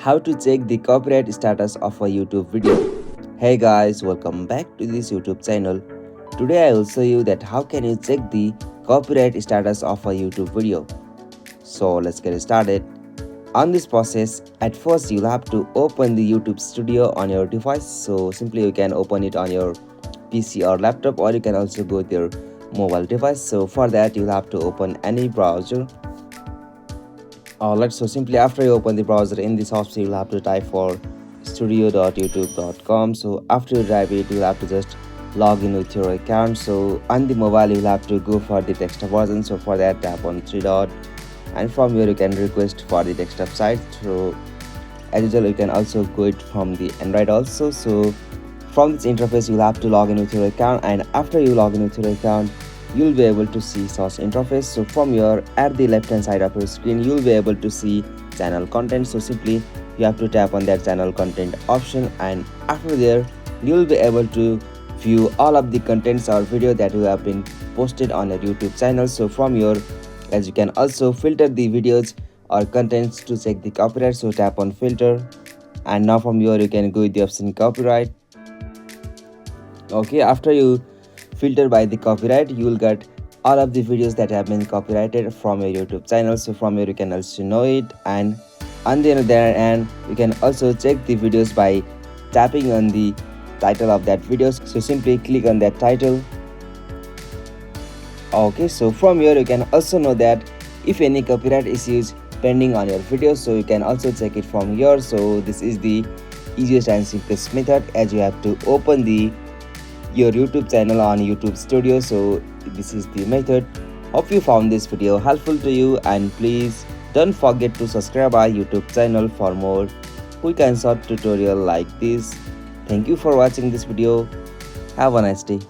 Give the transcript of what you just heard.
How to check the copyright status of a YouTube video. Hey guys, welcome back to this YouTube channel. Today I will show you that how can you check the copyright status of a YouTube video. So let's get started. On this process, at first you'll have to open the YouTube Studio on your device. So simply you can open it on your PC or laptop, or you can also go with your mobile device. So for that you'll have to open any browser. So simply after you open the browser, in this option you'll have to type for studio.youtube.com. So after you type it, you'll have to just log in with your account. So on the mobile you'll have to go for the desktop version. So for that, tap on three dot, and from here you can request for the desktop site. So as usual, you can also go it from the Android also. So from this interface you'll have to log in with your account, and after you log in with your account, you'll be able to see source interface. So from here, at the left hand side of your screen, you'll be able to see channel content. So simply you have to tap on that channel content option, and after there you'll be able to view all of the contents or video that you have been posted on your YouTube channel. So from here, as you can also filter the videos or contents to check the copyright. So tap on filter, and now from here you can go with the option copyright. Okay, after you filter by the copyright, you will get all of the videos that have been copyrighted from your YouTube channel. So from here you can also know it, and on the other end you can also check the videos by tapping on the title of that video. So simply click on that title. Okay, so from here you can also know that if any copyright issues pending on your video, so you can also check it from here. So this is the easiest and simplest method, as you have to open your YouTube channel on YouTube Studio. So this is the method. Hope you found this video helpful to you, and please don't forget to subscribe our YouTube channel for more quick and short tutorial like this. Thank you for watching this video. Have a nice day.